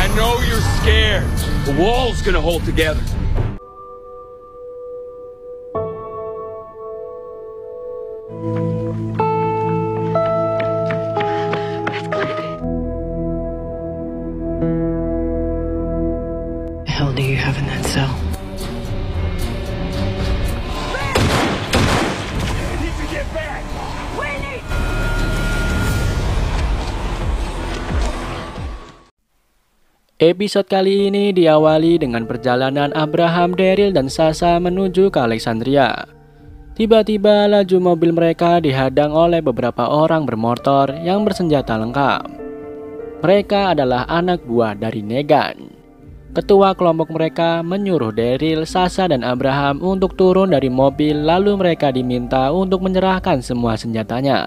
I know you're scared. The wall's gonna hold together. The hell do you have in that cell? Episode kali ini diawali dengan perjalanan Abraham, Daryl, dan Sasha menuju ke Alexandria. Tiba-tiba laju mobil mereka dihadang oleh beberapa orang bermotor yang bersenjata lengkap. Mereka adalah anak buah dari Negan. Ketua kelompok mereka menyuruh Daryl, Sasha, dan Abraham untuk turun dari mobil, lalu mereka diminta untuk menyerahkan semua senjatanya.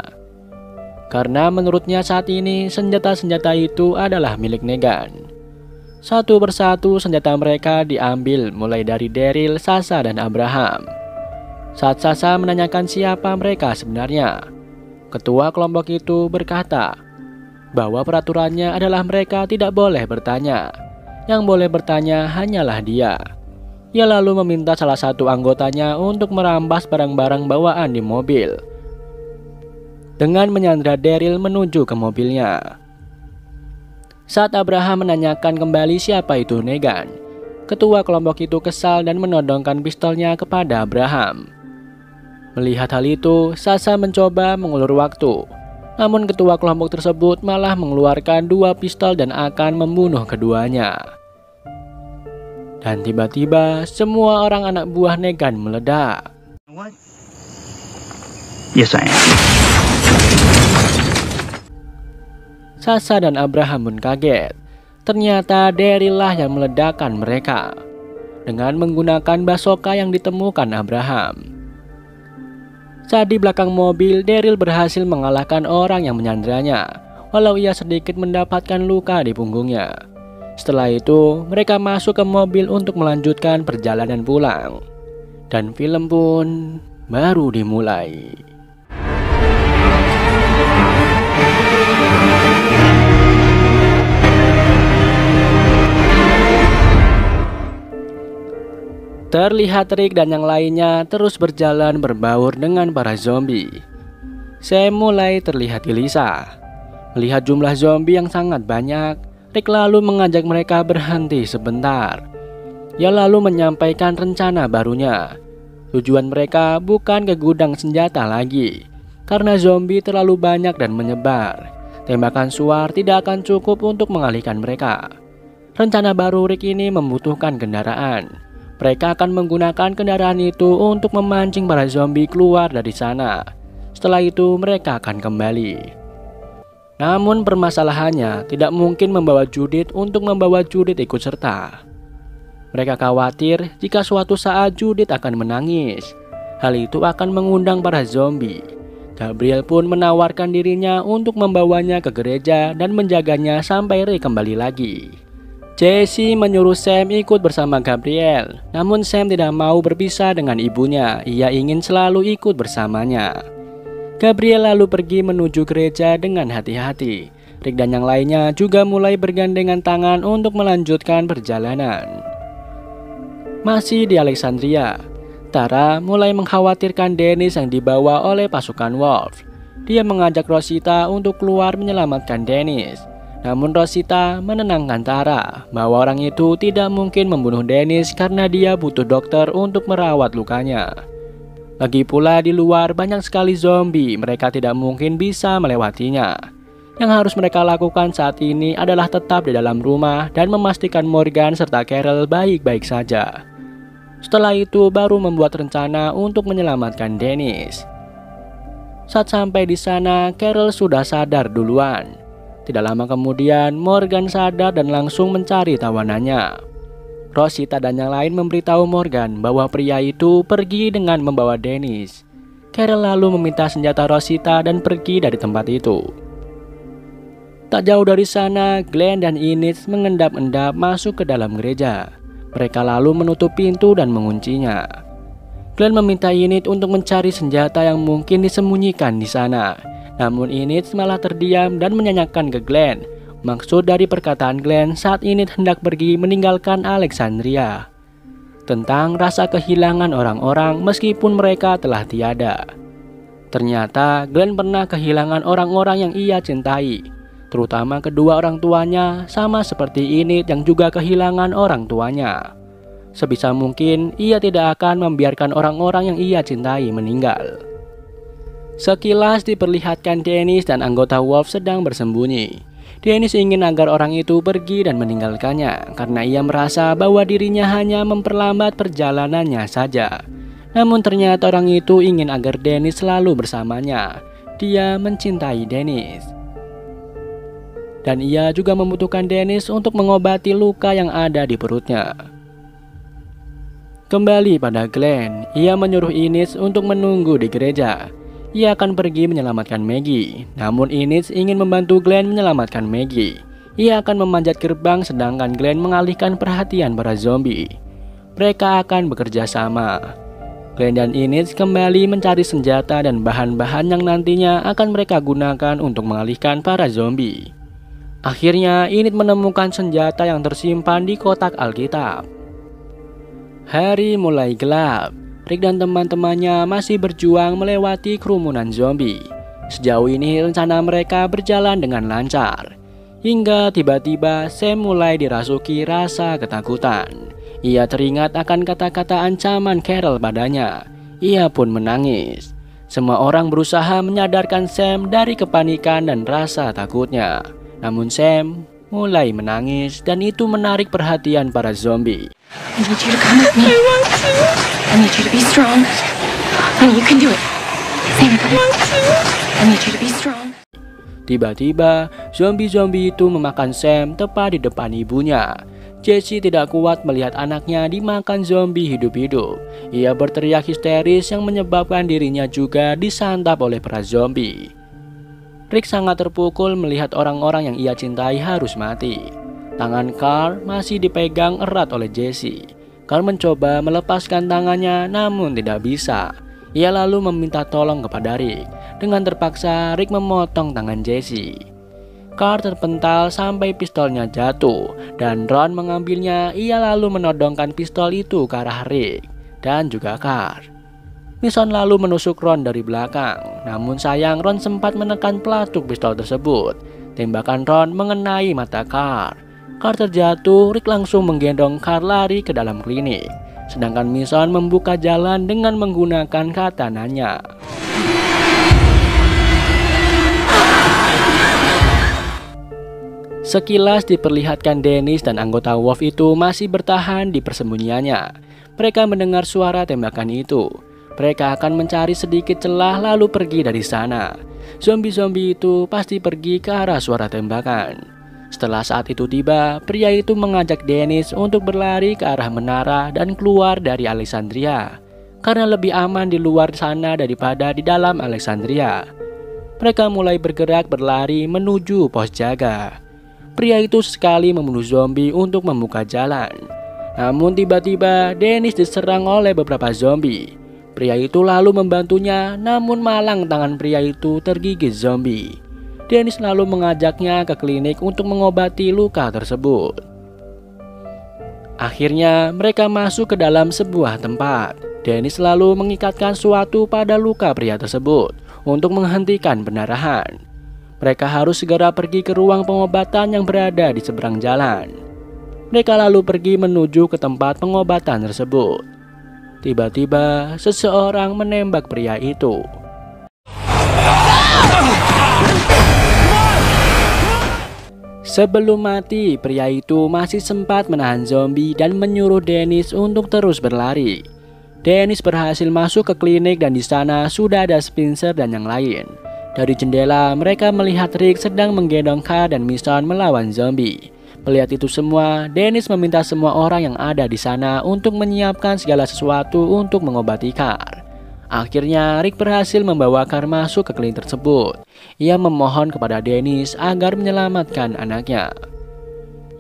Karena menurutnya saat ini senjata-senjata itu adalah milik Negan. Satu persatu senjata mereka diambil mulai dari Daryl, Sasha, dan Abraham. Saat Sasha menanyakan siapa mereka sebenarnya, ketua kelompok itu berkata bahwa peraturannya adalah mereka tidak boleh bertanya. Yang boleh bertanya hanyalah dia. Ia lalu meminta salah satu anggotanya untuk merampas barang-barang bawaan di mobil dengan menyandra Daryl menuju ke mobilnya. Saat Abraham menanyakan kembali siapa itu Negan, ketua kelompok itu kesal dan menodongkan pistolnya kepada Abraham. Melihat hal itu, Sasha mencoba mengulur waktu. Namun ketua kelompok tersebut malah mengeluarkan 2 pistol dan akan membunuh keduanya. Dan tiba-tiba semua orang anak buah Negan meledak. Yes, I am. Sasha dan Abraham pun kaget. Ternyata Daryl lah yang meledakkan mereka dengan menggunakan bazooka yang ditemukan Abraham. Saat di belakang mobil, Daryl berhasil mengalahkan orang yang menyandranya, walau ia sedikit mendapatkan luka di punggungnya. Setelah itu, mereka masuk ke mobil untuk melanjutkan perjalanan pulang. Dan film pun baru dimulai. Terlihat Rick dan yang lainnya terus berjalan berbaur dengan para zombie. Sam mulai terlihat gelisah. Melihat jumlah zombie yang sangat banyak, Rick lalu mengajak mereka berhenti sebentar. Ia lalu menyampaikan rencana barunya. Tujuan mereka bukan ke gudang senjata lagi, karena zombie terlalu banyak dan menyebar. Tembakan suar tidak akan cukup untuk mengalihkan mereka. Rencana baru Rick ini membutuhkan kendaraan. Mereka akan menggunakan kendaraan itu untuk memancing para zombie keluar dari sana. Setelah itu mereka akan kembali. Namun permasalahannya tidak mungkin membawa Judith untuk membawa Judith ikut serta. Mereka khawatir jika suatu saat Judith akan menangis. Hal itu akan mengundang para zombie. Gabriel pun menawarkan dirinya untuk membawanya ke gereja dan menjaganya sampai Ray kembali lagi. Jesse menyuruh Sam ikut bersama Gabriel, namun Sam tidak mau berpisah dengan ibunya. Ia ingin selalu ikut bersamanya. Gabriel lalu pergi menuju gereja dengan hati-hati. Rick dan yang lainnya juga mulai bergandengan tangan untuk melanjutkan perjalanan. Masih di Alexandria, Tara mulai mengkhawatirkan Dennis yang dibawa oleh pasukan Wolf. Dia mengajak Rosita untuk keluar menyelamatkan Dennis. Namun Rosita menenangkan Tara bahwa orang itu tidak mungkin membunuh Dennis karena dia butuh dokter untuk merawat lukanya. Lagi pula di luar banyak sekali zombie, mereka tidak mungkin bisa melewatinya. Yang harus mereka lakukan saat ini adalah tetap di dalam rumah dan memastikan Morgan serta Carol baik-baik saja. Setelah itu baru membuat rencana untuk menyelamatkan Dennis. Saat sampai di sana, Carol sudah sadar duluan. Tidak lama kemudian, Morgan sadar dan langsung mencari tawanannya. Rosita dan yang lain memberitahu Morgan bahwa pria itu pergi dengan membawa Dennis. Carol lalu meminta senjata Rosita dan pergi dari tempat itu. Tak jauh dari sana, Glenn dan Enid mengendap-endap masuk ke dalam gereja. Mereka lalu menutup pintu dan menguncinya. Glenn meminta Enid untuk mencari senjata yang mungkin disembunyikan di sana. Namun Enid malah terdiam dan menanyakan ke Glenn Maksud dari perkataan Glenn saat Enid hendak pergi meninggalkan Alexandria. Tentang rasa kehilangan orang-orang meskipun mereka telah tiada. Ternyata Glenn pernah kehilangan orang-orang yang ia cintai, terutama kedua orang tuanya, sama seperti Enid yang juga kehilangan orang tuanya. Sebisa mungkin ia tidak akan membiarkan orang-orang yang ia cintai meninggal. Sekilas diperlihatkan Dennis dan anggota Wolf sedang bersembunyi. Dennis ingin agar orang itu pergi dan meninggalkannya karena ia merasa bahwa dirinya hanya memperlambat perjalanannya saja. Namun ternyata orang itu ingin agar Dennis selalu bersamanya. Dia mencintai Dennis. Dan ia juga membutuhkan Dennis untuk mengobati luka yang ada di perutnya. Kembali pada Glenn, ia menyuruh Enid untuk menunggu di gereja. Ia akan pergi menyelamatkan Maggie, namun Enid ingin membantu Glenn menyelamatkan Maggie. Ia akan memanjat gerbang sedangkan Glenn mengalihkan perhatian para zombie. Mereka akan bekerja sama. Glenn dan Enid kembali mencari senjata dan bahan-bahan yang nantinya akan mereka gunakan untuk mengalihkan para zombie. Akhirnya Enid menemukan senjata yang tersimpan di kotak Alkitab. Hari mulai gelap. Rick dan teman-temannya masih berjuang melewati kerumunan zombie. Sejauh ini rencana mereka berjalan dengan lancar. Hingga tiba-tiba Sam mulai dirasuki rasa ketakutan. Ia teringat akan kata-kata ancaman Carol padanya. Ia pun menangis. Semua orang berusaha menyadarkan Sam dari kepanikan dan rasa takutnya. Namun Sam mulai menangis dan itu menarik perhatian para zombie. I need you to come with me. I need you to be strong. Honey, you can do it. Sam, I need you to be strong. Tiba-tiba, zombie-zombie itu memakan Sam tepat di depan ibunya. Jessie tidak kuat melihat anaknya dimakan zombie hidup-hidup. Ia berteriak histeris yang menyebabkan dirinya juga disantap oleh para zombie. Rick sangat terpukul melihat orang-orang yang ia cintai harus mati. Tangan Carl masih dipegang erat oleh Jessie. Carl mencoba melepaskan tangannya namun tidak bisa. Ia lalu meminta tolong kepada Rick. Dengan terpaksa Rick memotong tangan Jessie. Carl terpental sampai pistolnya jatuh dan Ron mengambilnya. Ia lalu menodongkan pistol itu ke arah Rick dan juga Carl. Mason lalu menusuk Ron dari belakang. Namun sayang Ron sempat menekan pelatuk pistol tersebut. Tembakan Ron mengenai mata Carl. Carl terjatuh, Rick langsung menggendong Carl lari ke dalam klinik. Sedangkan Mason membuka jalan dengan menggunakan katananya. Sekilas diperlihatkan Dennis dan anggota Wolf itu masih bertahan di persembunyiannya. Mereka mendengar suara tembakan itu. Mereka akan mencari sedikit celah lalu pergi dari sana. Zombie-zombie itu pasti pergi ke arah suara tembakan. Setelah saat itu tiba, pria itu mengajak Dennis untuk berlari ke arah menara dan keluar dari Alexandria. Karena lebih aman di luar sana daripada di dalam Alexandria. Mereka mulai bergerak berlari menuju pos jaga. Pria itu sekali membunuh zombie untuk membuka jalan. Namun tiba-tiba Dennis diserang oleh beberapa zombie. Pria itu lalu membantunya, namun malang tangan pria itu tergigit zombie. Dennis lalu mengajaknya ke klinik untuk mengobati luka tersebut. Akhirnya mereka masuk ke dalam sebuah tempat. Dennis lalu mengikatkan sesuatu pada luka pria tersebut untuk menghentikan pendarahan. Mereka harus segera pergi ke ruang pengobatan yang berada di seberang jalan. Mereka lalu pergi menuju ke tempat pengobatan tersebut. Tiba-tiba seseorang menembak pria itu. Sebelum mati, pria itu masih sempat menahan zombie dan menyuruh Dennis untuk terus berlari. Dennis berhasil masuk ke klinik dan di sana sudah ada Spencer dan yang lain. Dari jendela, mereka melihat Rick sedang menggendong Carl dan Mason melawan zombie. Melihat itu semua, Dennis meminta semua orang yang ada di sana untuk menyiapkan segala sesuatu untuk mengobati Carl. Akhirnya Rick berhasil membawa Carl masuk ke klinik tersebut. Ia memohon kepada Dennis agar menyelamatkan anaknya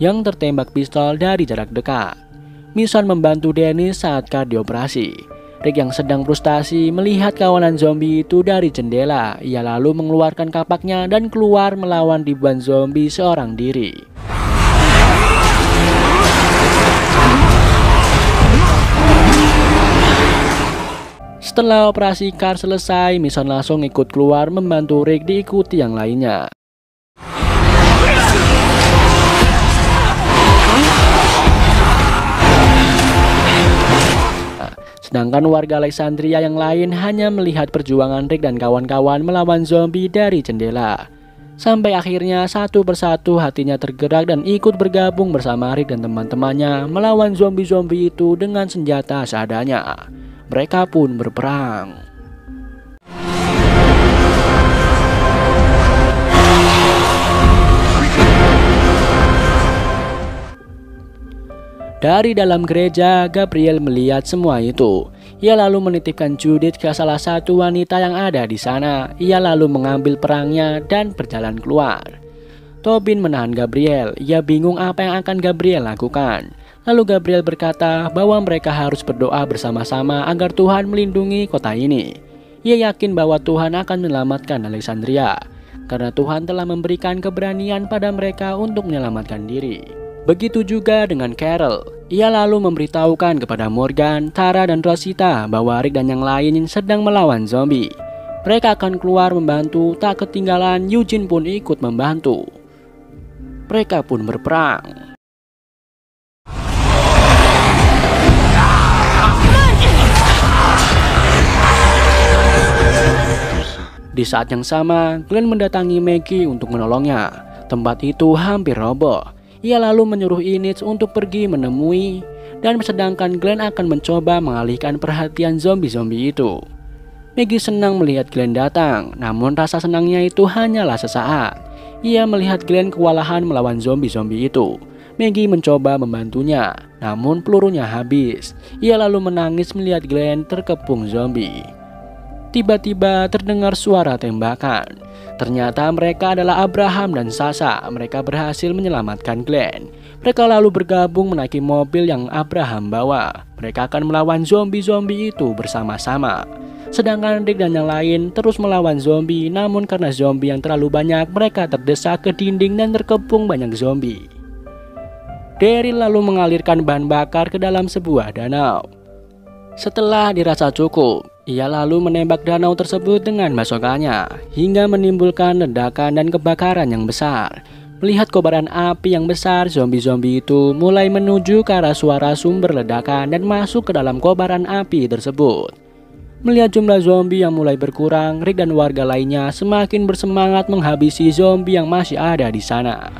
yang tertembak pistol dari jarak dekat. Mason membantu Dennis saat Carl dioperasi. Rick yang sedang frustasi melihat kawanan zombie itu dari jendela. Ia lalu mengeluarkan kapaknya dan keluar melawan ribuan zombie seorang diri. Setelah operasi Car selesai, Mason langsung ikut keluar membantu Rick diikuti yang lainnya. Sedangkan warga Alexandria yang lain hanya melihat perjuangan Rick dan kawan-kawan melawan zombie dari jendela. Sampai akhirnya satu persatu hatinya tergerak dan ikut bergabung bersama Rick dan teman-temannya melawan zombie-zombie itu dengan senjata seadanya. Mereka pun berperang. Dari dalam gereja, Gabriel melihat semua itu. Ia lalu menitipkan Judith ke salah satu wanita yang ada di sana. Ia lalu mengambil perangnya dan berjalan keluar. Tobin menahan Gabriel. Ia bingung apa yang akan Gabriel lakukan. Lalu Gabriel berkata bahwa mereka harus berdoa bersama-sama agar Tuhan melindungi kota ini. Ia yakin bahwa Tuhan akan menyelamatkan Alexandria, karena Tuhan telah memberikan keberanian pada mereka untuk menyelamatkan diri. Begitu juga dengan Carol. Ia lalu memberitahukan kepada Morgan, Tara, dan Rosita bahwa Rick dan yang lain sedang melawan zombie. Mereka akan keluar membantu. Tak ketinggalan, Eugene pun ikut membantu. Mereka pun berperang. Di saat yang sama, Glenn mendatangi Maggie untuk menolongnya. Tempat itu hampir roboh. Ia lalu menyuruh Inez untuk pergi menemui, dan sedangkan Glenn akan mencoba mengalihkan perhatian zombie-zombie itu. Maggie senang melihat Glenn datang, namun rasa senangnya itu hanyalah sesaat. Ia melihat Glenn kewalahan melawan zombie-zombie itu. Maggie mencoba membantunya, namun pelurunya habis. Ia lalu menangis melihat Glenn terkepung zombie. Tiba-tiba terdengar suara tembakan. Ternyata mereka adalah Abraham dan Sasha. Mereka berhasil menyelamatkan Glenn. Mereka lalu bergabung menaiki mobil yang Abraham bawa. Mereka akan melawan zombie-zombie itu bersama-sama. Sedangkan Rick dan yang lain terus melawan zombie. Namun karena zombie yang terlalu banyak, mereka terdesak ke dinding dan terkepung banyak zombie. Daryl lalu mengalirkan bahan bakar ke dalam sebuah danau. Setelah dirasa cukup, ia lalu menembak danau tersebut dengan basokannya hingga menimbulkan ledakan dan kebakaran yang besar. Melihat kobaran api yang besar, zombie-zombie itu mulai menuju ke arah suara sumber ledakan dan masuk ke dalam kobaran api tersebut. Melihat jumlah zombie yang mulai berkurang, Rick dan warga lainnya semakin bersemangat menghabisi zombie yang masih ada di sana.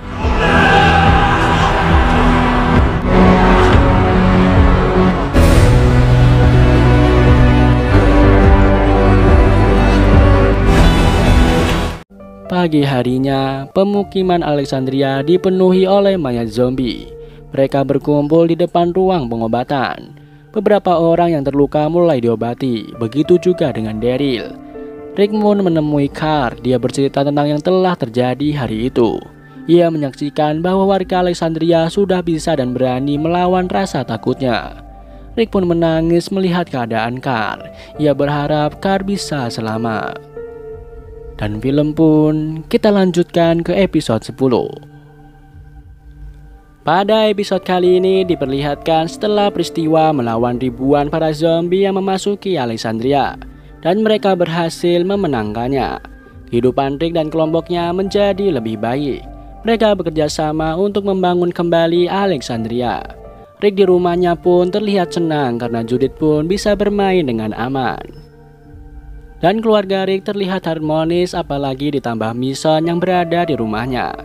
Pagi harinya, pemukiman Alexandria dipenuhi oleh mayat zombie. Mereka berkumpul di depan ruang pengobatan. Beberapa orang yang terluka mulai diobati, begitu juga dengan Daryl. Rick pun menemui Carr. Dia bercerita tentang yang telah terjadi hari itu. Ia menyaksikan bahwa warga Alexandria sudah bisa dan berani melawan rasa takutnya. Rick pun menangis melihat keadaan Carr. Ia berharap Carr bisa selamat. Dan film pun kita lanjutkan ke episode 10. Pada episode kali ini diperlihatkan setelah peristiwa melawan ribuan para zombie yang memasuki Alexandria, dan mereka berhasil memenangkannya. Kehidupan Rick dan kelompoknya menjadi lebih baik. Mereka bekerja sama untuk membangun kembali Alexandria. Rick di rumahnya pun terlihat senang karena Judith pun bisa bermain dengan aman. Dan keluarga Rick terlihat harmonis, apalagi ditambah Mason yang berada di rumahnya.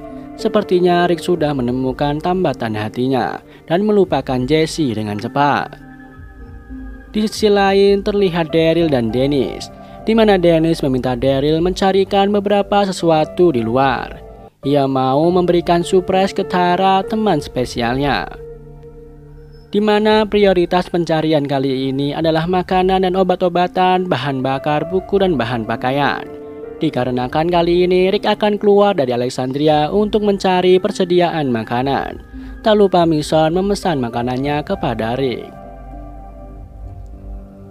Sepertinya Rick sudah menemukan tambatan hatinya dan melupakan Jesse dengan cepat. Di sisi lain terlihat Daryl dan Dennis, di mana Dennis meminta Daryl mencarikan beberapa sesuatu di luar. Ia mau memberikan surprise ke Tara, teman spesialnya. Di mana prioritas pencarian kali ini adalah makanan dan obat-obatan, bahan bakar, buku, dan bahan pakaian. Dikarenakan kali ini Rick akan keluar dari Alexandria untuk mencari persediaan makanan. Tak lupa Mason memesan makanannya kepada Rick.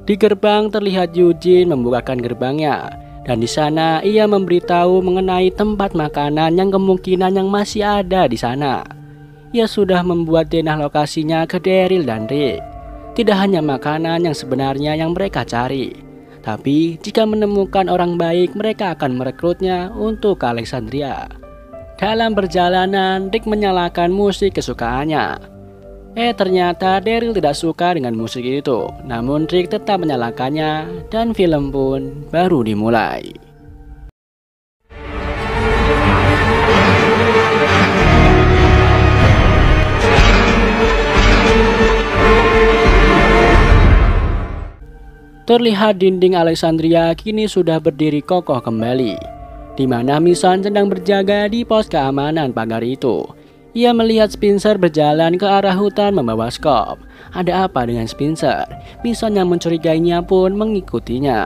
Di gerbang terlihat Eugene membukakan gerbangnya, dan di sana ia memberitahu mengenai tempat makanan yang kemungkinan yang masih ada di sana. Ia sudah membuat denah lokasinya ke Daryl dan Rick. Tidak hanya makanan yang sebenarnya yang mereka cari, tapi jika menemukan orang baik mereka akan merekrutnya untuk ke Alexandria. Dalam perjalanan, Rick menyalakan musik kesukaannya. Ternyata Daryl tidak suka dengan musik itu, namun Rick tetap menyalakannya dan film pun baru dimulai. Terlihat dinding Alexandria kini sudah berdiri kokoh kembali, di mana Mason sedang berjaga di pos keamanan pagar itu. Ia melihat Spencer berjalan ke arah hutan membawa skop. Ada apa dengan Spencer? Mason yang mencurigainya pun mengikutinya.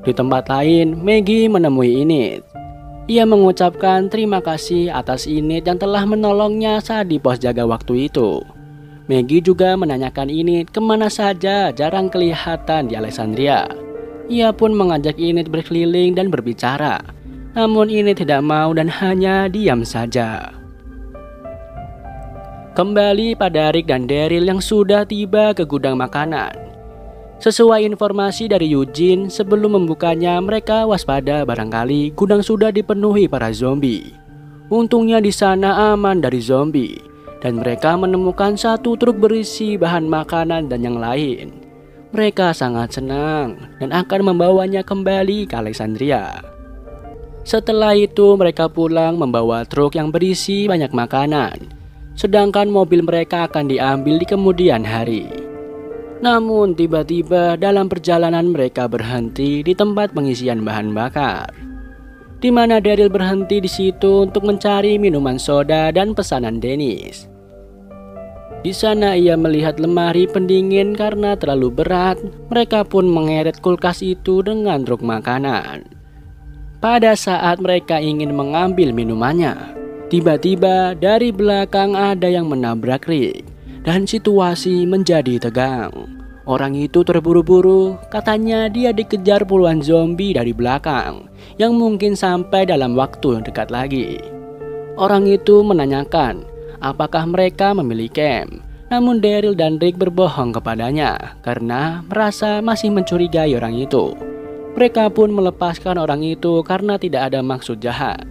Di tempat lain, Maggie menemui Enid. Ia mengucapkan terima kasih atas Enid yang telah menolongnya saat di pos jaga waktu itu. Maggie juga menanyakan Enid kemana saja jarang kelihatan di Alexandria. Ia pun mengajak Enid berkeliling dan berbicara. Namun Enid tidak mau dan hanya diam saja. Kembali pada Rick dan Daryl yang sudah tiba ke gudang makanan. Sesuai informasi dari Eugene, sebelum membukanya mereka waspada barangkali gudang sudah dipenuhi para zombie. Untungnya di sana aman dari zombie, dan mereka menemukan satu truk berisi bahan makanan dan yang lain. Mereka sangat senang dan akan membawanya kembali ke Alexandria. Setelah itu mereka pulang membawa truk yang berisi banyak makanan. Sedangkan mobil mereka akan diambil di kemudian hari. Namun tiba-tiba dalam perjalanan mereka berhenti di tempat pengisian bahan bakar, di mana Daryl berhenti di situ untuk mencari minuman soda dan pesanan Dennis. Di sana ia melihat lemari pendingin karena terlalu berat. Mereka pun mengeret kulkas itu dengan truk makanan. Pada saat mereka ingin mengambil minumannya, tiba-tiba dari belakang ada yang menabrak Rick dan situasi menjadi tegang. Orang itu terburu-buru, katanya dia dikejar puluhan zombie dari belakang yang mungkin sampai dalam waktu yang dekat lagi. Orang itu menanyakan apakah mereka memiliki camp, namun Daryl dan Rick berbohong kepadanya karena merasa masih mencurigai orang itu. Mereka pun melepaskan orang itu karena tidak ada maksud jahat.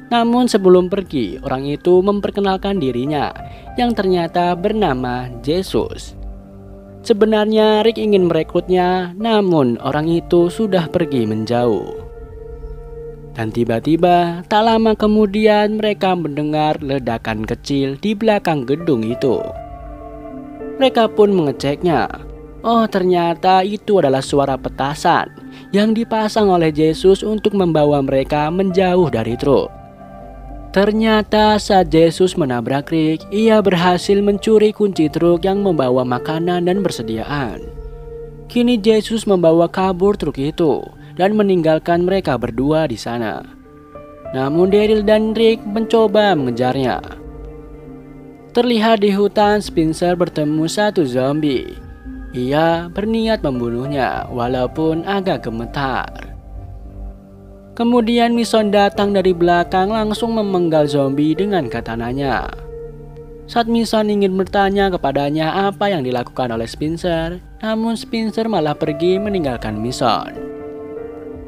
Namun sebelum pergi, orang itu memperkenalkan dirinya yang ternyata bernama Jesus. Sebenarnya Rick ingin merekrutnya, namun orang itu sudah pergi menjauh. Dan tiba-tiba, tak lama kemudian mereka mendengar ledakan kecil di belakang gedung itu. Mereka pun mengeceknya. Oh, ternyata itu adalah suara petasan yang dipasang oleh Jesus untuk membawa mereka menjauh dari truk. Ternyata saat Jesus menabrak Rick, ia berhasil mencuri kunci truk yang membawa makanan dan persediaan. Kini Jesus membawa kabur truk itu dan meninggalkan mereka berdua di sana. Namun Daryl dan Rick mencoba mengejarnya. Terlihat di hutan Spencer bertemu satu zombie. Ia berniat membunuhnya walaupun agak gemetar. Kemudian Mason datang dari belakang langsung memenggal zombie dengan katananya. Saat Mason ingin bertanya kepadanya apa yang dilakukan oleh Spencer, namun Spencer malah pergi meninggalkan Mason.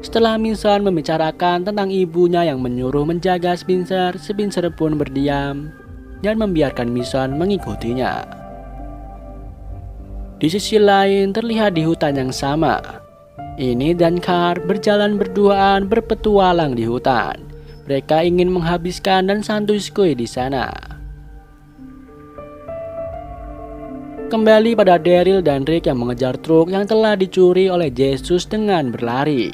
Setelah Mason membicarakan tentang ibunya yang menyuruh menjaga Spencer, Spencer pun berdiam dan membiarkan Mason mengikutinya. Di sisi lain terlihat di hutan yang sama, Enid dan Carl berjalan berduaan berpetualang di hutan. Mereka ingin menghabiskan dan santuy di sana. Kembali pada Daryl dan Rick yang mengejar truk yang telah dicuri oleh Jesus dengan berlari.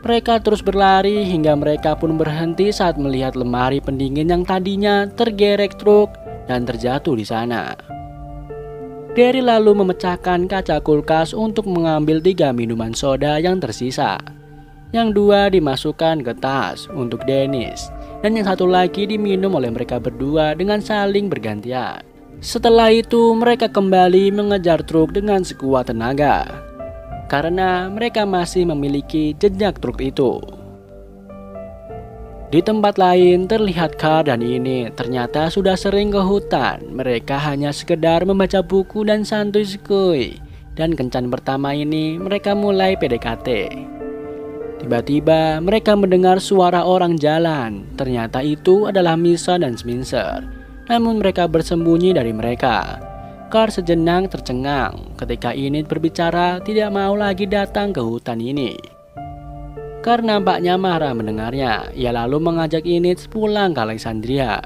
Mereka terus berlari hingga mereka pun berhenti saat melihat lemari pendingin yang tadinya tergerek truk dan terjatuh di sana. Daryl lalu memecahkan kaca kulkas untuk mengambil 3 minuman soda yang tersisa. Yang 2 dimasukkan ke tas untuk Dennis, dan yang 1 lagi diminum oleh mereka berdua dengan saling bergantian. Setelah itu mereka kembali mengejar truk dengan sekuat tenaga, karena mereka masih memiliki jejak truk itu. Di tempat lain terlihat Carl dan Enid ternyata sudah sering ke hutan. Mereka hanya sekedar membaca buku dan santuy sekui. Dan kencan pertama ini mereka mulai PDKT. Tiba-tiba mereka mendengar suara orang jalan. Ternyata itu adalah Misa dan Spencer. Namun mereka bersembunyi dari mereka. Carl sejenak tercengang ketika Enid berbicara tidak mau lagi datang ke hutan ini. Carl nampaknya marah mendengarnya. Ia lalu mengajak Enid pulang ke Alexandria.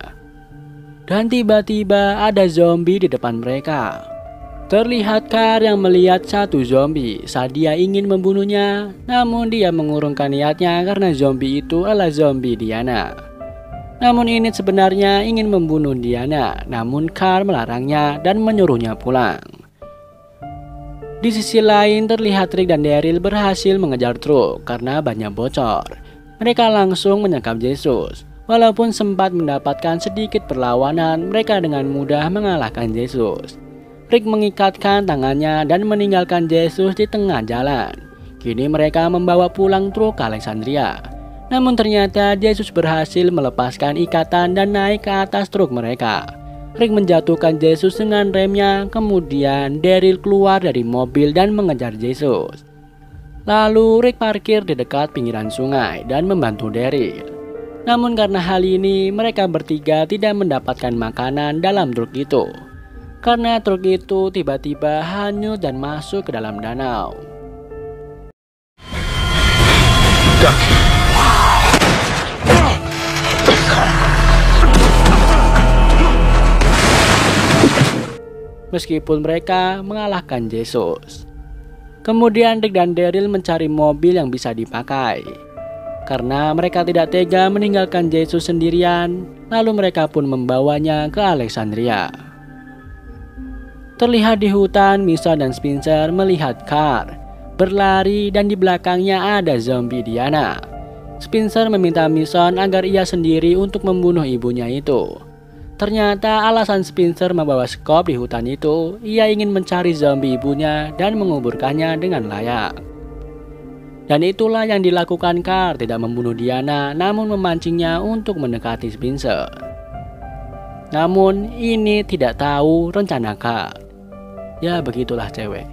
Dan tiba-tiba ada zombie di depan mereka. Terlihat Carl yang melihat satu zombie saat dia ingin membunuhnya. Namun dia mengurungkan niatnya karena zombie itu adalah zombie Diana. Namun Enid sebenarnya ingin membunuh Diana. Namun Carl melarangnya dan menyuruhnya pulang. Di sisi lain terlihat Rick dan Daryl berhasil mengejar truk karena banyak bocor. Mereka langsung menyekap Jesus. Walaupun sempat mendapatkan sedikit perlawanan, mereka dengan mudah mengalahkan Jesus. Rick mengikatkan tangannya dan meninggalkan Jesus di tengah jalan. Kini mereka membawa pulang truk ke Alexandria. Namun ternyata Jesus berhasil melepaskan ikatan dan naik ke atas truk mereka. Rick menjatuhkan Jesus dengan remnya, kemudian Daryl keluar dari mobil dan mengejar Jesus. Lalu Rick parkir di dekat pinggiran sungai dan membantu Daryl. Namun karena hal ini mereka bertiga tidak mendapatkan makanan dalam truk itu. Karena truk itu tiba-tiba hanyut dan masuk ke dalam danau. Meskipun mereka mengalahkan Jesus. Kemudian Rick dan Daryl mencari mobil yang bisa dipakai. Karena mereka tidak tega meninggalkan Jesus sendirian, lalu mereka pun membawanya ke Alexandria. Terlihat di hutan, Misa dan Spencer melihat Carl berlari dan di belakangnya ada zombie Diana. Spencer meminta Misa agar ia sendiri untuk membunuh ibunya itu. Ternyata alasan Spencer membawa skop di hutan itu, ia ingin mencari zombie ibunya dan menguburkannya dengan layak. Dan itulah yang dilakukan Carl, tidak membunuh Diana, namun memancingnya untuk mendekati Spencer. Namun ini tidak tahu rencana Carl. Ya begitulah cewek.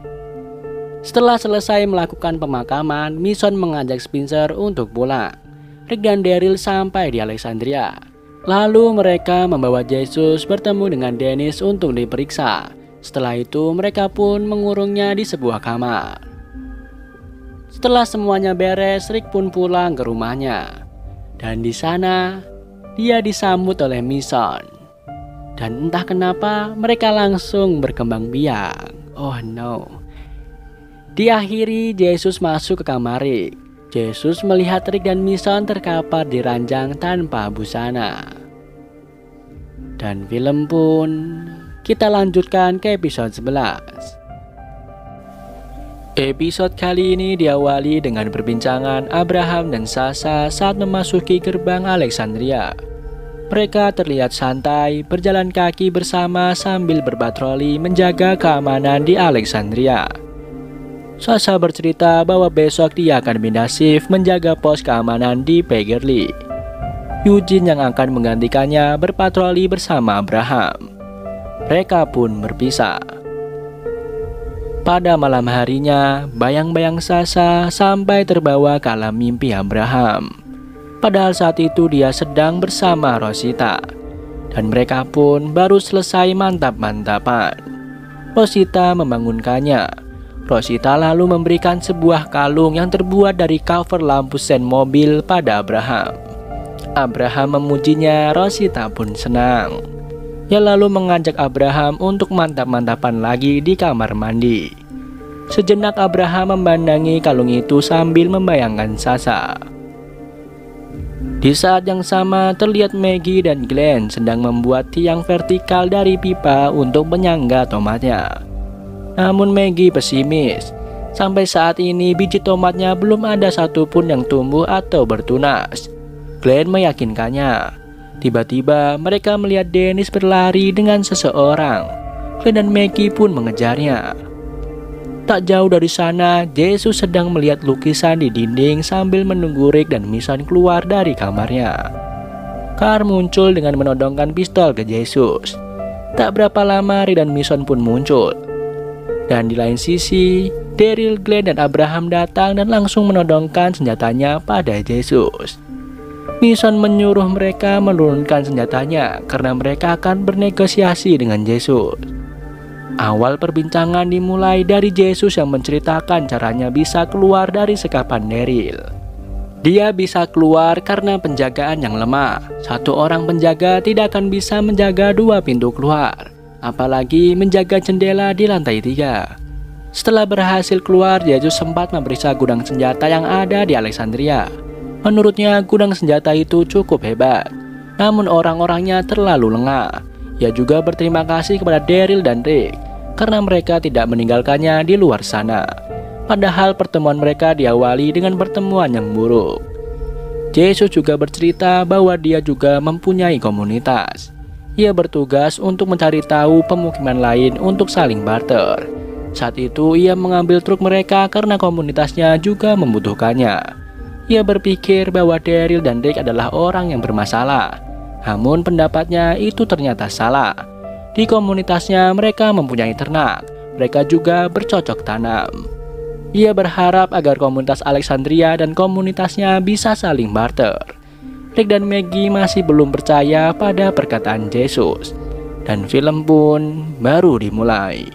Setelah selesai melakukan pemakaman, Mason mengajak Spencer untuk pulang. Rick dan Daryl sampai di Alexandria. Lalu mereka membawa Jesus bertemu dengan Dennis untuk diperiksa. Setelah itu mereka pun mengurungnya di sebuah kamar. Setelah semuanya beres, Rick pun pulang ke rumahnya. Dan di sana dia disambut oleh Mason. Dan entah kenapa mereka langsung berkembang biak. Oh no. Diakhiri Jesus masuk ke kamar Rick. Jesus melihat Rick dan Mason terkapar di ranjang tanpa busana. Dan film pun kita lanjutkan ke episode 11. Episode kali ini diawali dengan perbincangan Abraham dan Sasha saat memasuki gerbang Alexandria. Mereka terlihat santai berjalan kaki bersama sambil berpatroli menjaga keamanan di Alexandria. Sasha bercerita bahwa besok dia akan pindah shift menjaga pos keamanan di Peggerly. Eugene yang akan menggantikannya berpatroli bersama Abraham. Mereka pun berpisah. Pada malam harinya, bayang-bayang Sasha sampai terbawa ke alam mimpi Abraham. Padahal saat itu dia sedang bersama Rosita. Dan mereka pun baru selesai mantap-mantapan. Rosita membangunkannya. Rosita lalu memberikan sebuah kalung yang terbuat dari cover lampu sen mobil pada Abraham. Abraham memujinya, Rosita pun senang. Ia lalu mengajak Abraham untuk mantap-mantapan lagi di kamar mandi. Sejenak Abraham memandangi kalung itu sambil membayangkan Sasha. Di saat yang sama terlihat Maggie dan Glenn sedang membuat tiang vertikal dari pipa untuk menyangga tomatnya. Namun Maggie pesimis. Sampai saat ini biji tomatnya belum ada satupun yang tumbuh atau bertunas. Glenn meyakinkannya. Tiba-tiba mereka melihat Dennis berlari dengan seseorang. Glenn dan Maggie pun mengejarnya. Tak jauh dari sana, Jesus sedang melihat lukisan di dinding sambil menunggu Rick dan Mason keluar dari kamarnya. Carl muncul dengan menodongkan pistol ke Jesus. Tak berapa lama Rick dan Mason pun muncul. Dan di lain sisi, Daryl, Glenn, dan Abraham datang dan langsung menodongkan senjatanya pada Jesus. Mason menyuruh mereka menurunkan senjatanya karena mereka akan bernegosiasi dengan Jesus. Awal perbincangan dimulai dari Jesus yang menceritakan caranya bisa keluar dari sekapan Daryl. Dia bisa keluar karena penjagaan yang lemah. Satu orang penjaga tidak akan bisa menjaga dua pintu keluar, apalagi menjaga jendela di lantai 3. Setelah berhasil keluar, Jesus sempat memeriksa gudang senjata yang ada di Alexandria. Menurutnya gudang senjata itu cukup hebat, namun orang-orangnya terlalu lengah. Ia juga berterima kasih kepada Daryl dan Rick karena mereka tidak meninggalkannya di luar sana. Padahal pertemuan mereka diawali dengan pertemuan yang buruk. Jesus juga bercerita bahwa dia juga mempunyai komunitas. Ia bertugas untuk mencari tahu pemukiman lain untuk saling barter. Saat itu ia mengambil truk mereka karena komunitasnya juga membutuhkannya. Ia berpikir bahwa Daryl dan Rick adalah orang yang bermasalah. Namun pendapatnya itu ternyata salah. Di komunitasnya mereka mempunyai ternak. Mereka juga bercocok tanam. Ia berharap agar komunitas Alexandria dan komunitasnya bisa saling barter. Rick dan Maggie masih belum percaya pada perkataan Jesus. Dan film pun baru dimulai.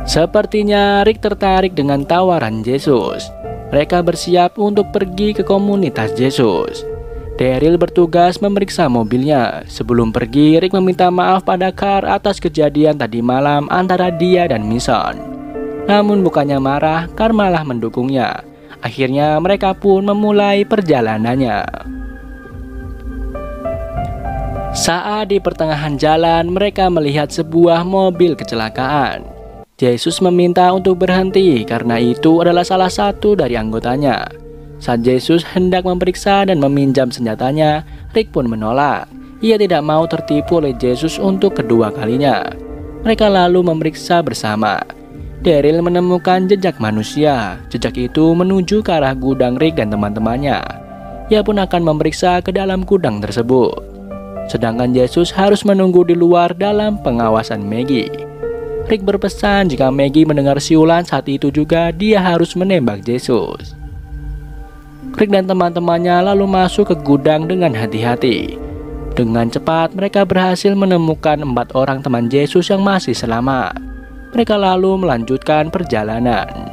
Sepertinya Rick tertarik dengan tawaran Jesus. Mereka bersiap untuk pergi ke komunitas Jesus. Daryl bertugas memeriksa mobilnya. Sebelum pergi, Rick meminta maaf pada Carl atas kejadian tadi malam antara dia dan Mason. Namun bukannya marah, Carl malah mendukungnya. Akhirnya mereka pun memulai perjalanannya. Saat di pertengahan jalan, mereka melihat sebuah mobil kecelakaan. Jesus meminta untuk berhenti karena itu adalah salah satu dari anggotanya. Saat Jesus hendak memeriksa dan meminjam senjatanya, Rick pun menolak. Ia tidak mau tertipu oleh Jesus untuk kedua kalinya. Mereka lalu memeriksa bersama. Daryl menemukan jejak manusia. Jejak itu menuju ke arah gudang Rick dan teman-temannya. Ia pun akan memeriksa ke dalam gudang tersebut. Sedangkan Jesus harus menunggu di luar dalam pengawasan Maggie. Rick berpesan jika Maggie mendengar siulan saat itu juga dia harus menembak Jesus. Rick dan teman-temannya lalu masuk ke gudang dengan hati-hati. Dengan cepat mereka berhasil menemukan 4 orang teman Jesus yang masih selamat. Mereka lalu melanjutkan perjalanan.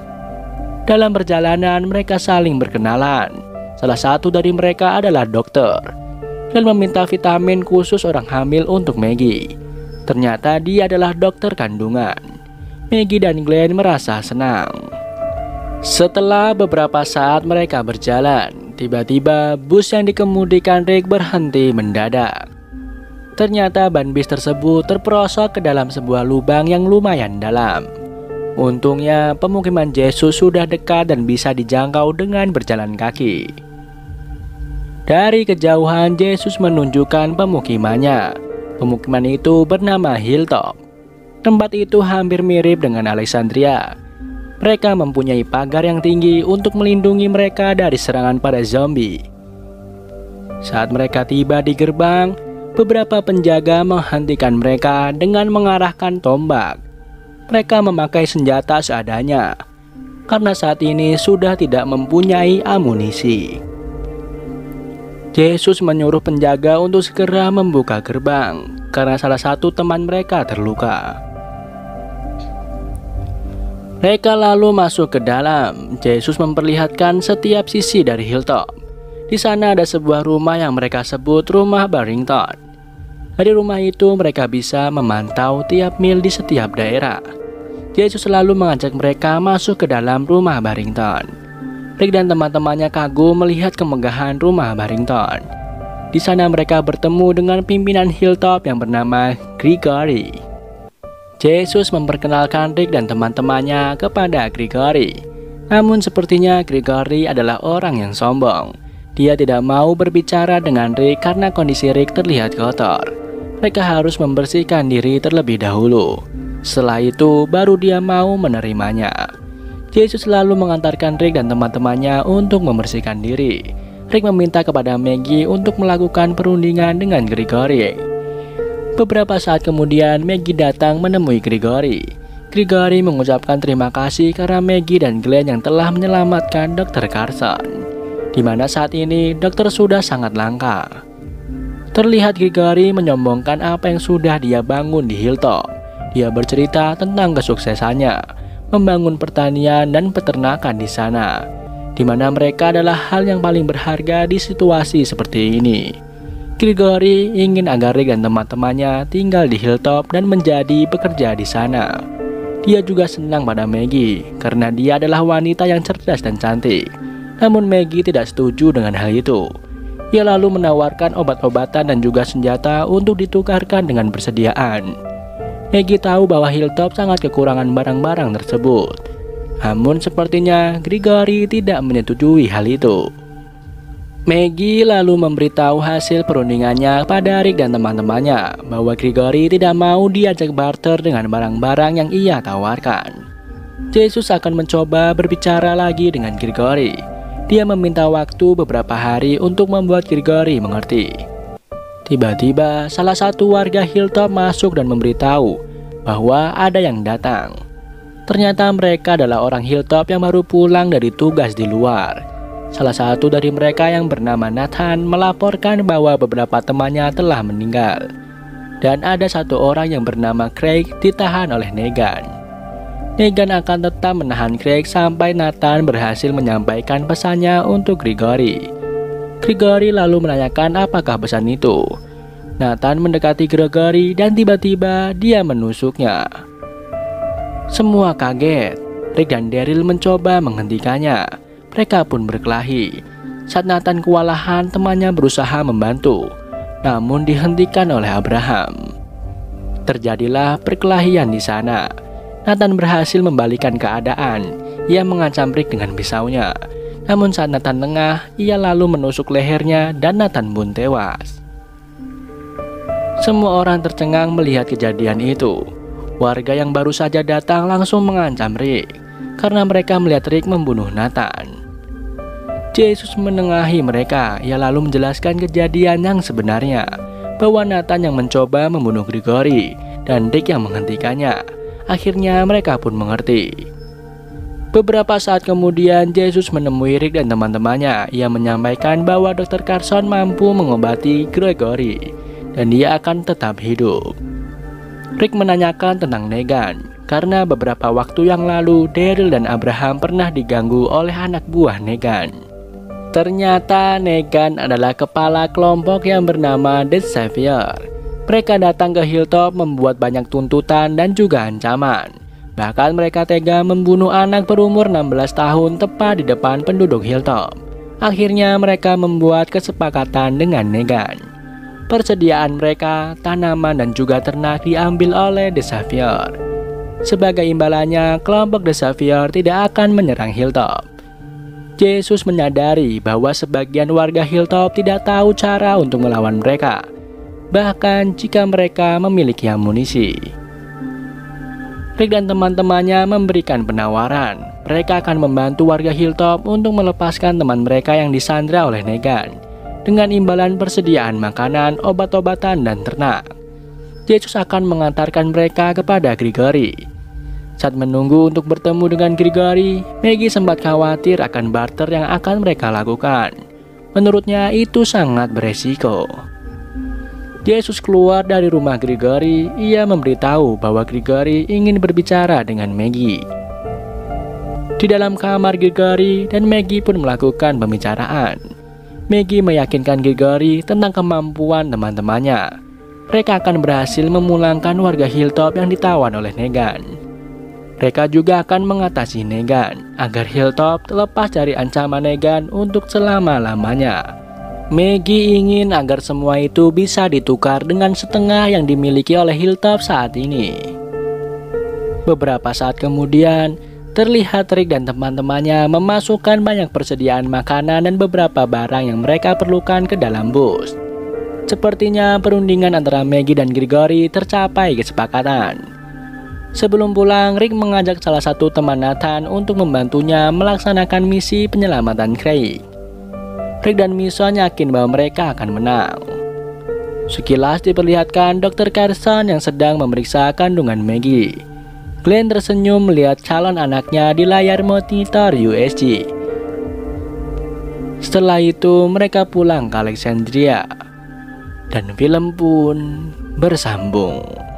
Dalam perjalanan mereka saling berkenalan. Salah satu dari mereka adalah dokter dan meminta vitamin khusus orang hamil untuk Maggie. Ternyata dia adalah dokter kandungan. Maggie dan Glenn merasa senang. Setelah beberapa saat mereka berjalan, tiba-tiba bus yang dikemudikan Rick berhenti mendadak. Ternyata ban bis tersebut terperosok ke dalam sebuah lubang yang lumayan dalam. Untungnya pemukiman Jesus sudah dekat dan bisa dijangkau dengan berjalan kaki. Dari kejauhan Jesus menunjukkan pemukimannya. Pemukiman itu bernama Hilltop. Tempat itu hampir mirip dengan Alexandria. Mereka mempunyai pagar yang tinggi untuk melindungi mereka dari serangan para zombie. Saat mereka tiba di gerbang, beberapa penjaga menghentikan mereka dengan mengarahkan tombak. Mereka memakai senjata seadanya, karena saat ini sudah tidak mempunyai amunisi. Jesus menyuruh penjaga untuk segera membuka gerbang karena salah satu teman mereka terluka. Mereka lalu masuk ke dalam. Jesus memperlihatkan setiap sisi dari Hilltop. Di sana ada sebuah rumah yang mereka sebut rumah Barrington. Dari rumah itu mereka bisa memantau tiap mil di setiap daerah. Jesus selalu mengajak mereka masuk ke dalam rumah Barrington. Rick dan teman-temannya kagum melihat kemegahan rumah Barrington. Di sana mereka bertemu dengan pimpinan Hilltop yang bernama Gregory. Jesus memperkenalkan Rick dan teman-temannya kepada Gregory. Namun sepertinya Gregory adalah orang yang sombong. Dia tidak mau berbicara dengan Rick karena kondisi Rick terlihat kotor. Mereka harus membersihkan diri terlebih dahulu. Setelah itu baru dia mau menerimanya. Jesus lalu mengantarkan Rick dan teman-temannya untuk membersihkan diri. Rick meminta kepada Maggie untuk melakukan perundingan dengan Gregory. Beberapa saat kemudian Maggie datang menemui Gregory. Gregory mengucapkan terima kasih karena Maggie dan Glenn yang telah menyelamatkan Dr. Carson, di mana saat ini dokter sudah sangat langka. Terlihat Gregory menyombongkan apa yang sudah dia bangun di Hilltop. Dia bercerita tentang kesuksesannya membangun pertanian dan peternakan di sana, di mana mereka adalah hal yang paling berharga di situasi seperti ini. Gregory ingin agar Rick dan teman-temannya tinggal di Hilltop dan menjadi pekerja di sana. Dia juga senang pada Maggie karena dia adalah wanita yang cerdas dan cantik. Namun Maggie tidak setuju dengan hal itu. Ia lalu menawarkan obat-obatan dan juga senjata untuk ditukarkan dengan persediaan. Maggie tahu bahwa Hilltop sangat kekurangan barang-barang tersebut. Namun sepertinya Gregory tidak menyetujui hal itu. Maggie lalu memberitahu hasil perundingannya pada Rick dan teman-temannya bahwa Gregory tidak mau diajak barter dengan barang-barang yang ia tawarkan. Jesus akan mencoba berbicara lagi dengan Gregory. Dia meminta waktu beberapa hari untuk membuat Gregory mengerti. Tiba-tiba salah satu warga Hilltop masuk dan memberitahu bahwa ada yang datang. Ternyata mereka adalah orang Hilltop yang baru pulang dari tugas di luar. Salah satu dari mereka yang bernama Nathan melaporkan bahwa beberapa temannya telah meninggal. Dan ada satu orang yang bernama Craig ditahan oleh Negan. Negan akan tetap menahan Craig sampai Nathan berhasil menyampaikan pesannya untuk Gregory. Gregory lalu menanyakan apakah pesan itu. Nathan mendekati Gregory dan tiba-tiba dia menusuknya. Semua kaget. Rick dan Daryl mencoba menghentikannya. Mereka pun berkelahi. Saat Nathan kewalahan, temannya berusaha membantu, namun dihentikan oleh Abraham. Terjadilah perkelahian di sana. Nathan berhasil membalikan keadaan. Ia mengancam Rick dengan pisaunya. Namun saat Nathan lengah, ia lalu menusuk lehernya dan Nathan pun tewas. Semua orang tercengang melihat kejadian itu. Warga yang baru saja datang langsung mengancam Rick karena mereka melihat Rick membunuh Nathan. Jesus menengahi mereka. Ia lalu menjelaskan kejadian yang sebenarnya, bahwa Nathan yang mencoba membunuh Gregory dan Rick yang menghentikannya. Akhirnya mereka pun mengerti. Beberapa saat kemudian Jesus menemui Rick dan teman-temannya. Ia menyampaikan bahwa Dr. Carson mampu mengobati Gregory dan dia akan tetap hidup. Rick menanyakan tentang Negan karena beberapa waktu yang lalu Daryl dan Abraham pernah diganggu oleh anak buah Negan. Ternyata Negan adalah kepala kelompok yang bernama The Savior. Mereka datang ke Hilltop membuat banyak tuntutan dan juga ancaman. Bahkan mereka tega membunuh anak berumur 16 tahun tepat di depan penduduk Hilltop. Akhirnya mereka membuat kesepakatan dengan Negan. Persediaan mereka, tanaman dan juga ternak diambil oleh The Savior. Sebagai imbalannya, kelompok The Savior tidak akan menyerang Hilltop. Jesus menyadari bahwa sebagian warga Hilltop tidak tahu cara untuk melawan mereka, bahkan jika mereka memiliki amunisi. Rick dan teman-temannya memberikan penawaran. Mereka akan membantu warga Hilltop untuk melepaskan teman mereka yang disandra oleh Negan dengan imbalan persediaan makanan, obat-obatan, dan ternak. Jesus akan mengantarkan mereka kepada Gregory. Saat menunggu untuk bertemu dengan Gregory, Maggie sempat khawatir akan barter yang akan mereka lakukan. Menurutnya itu sangat beresiko. Jesus keluar dari rumah Gregory. Ia memberitahu bahwa Gregory ingin berbicara dengan Maggie. Di dalam kamar Gregory dan Maggie pun melakukan pembicaraan. Maggie meyakinkan Gregory tentang kemampuan teman-temannya. Mereka akan berhasil memulangkan warga Hilltop yang ditawan oleh Negan. Mereka juga akan mengatasi Negan agar Hilltop terlepas dari ancaman Negan untuk selama-lamanya. Maggie ingin agar semua itu bisa ditukar dengan setengah yang dimiliki oleh Hilltop saat ini. Beberapa saat kemudian, terlihat Rick dan teman-temannya memasukkan banyak persediaan makanan dan beberapa barang yang mereka perlukan ke dalam bus. Sepertinya perundingan antara Maggie dan Gregory tercapai kesepakatan. Sebelum pulang, Rick mengajak salah satu teman Nathan untuk membantunya melaksanakan misi penyelamatan Craig. Rick dan Mason yakin bahwa mereka akan menang. Sekilas diperlihatkan Dr. Carson yang sedang memeriksa kandungan Maggie. Glenn tersenyum melihat calon anaknya di layar monitor USG. Setelah itu mereka pulang ke Alexandria. Dan film pun bersambung.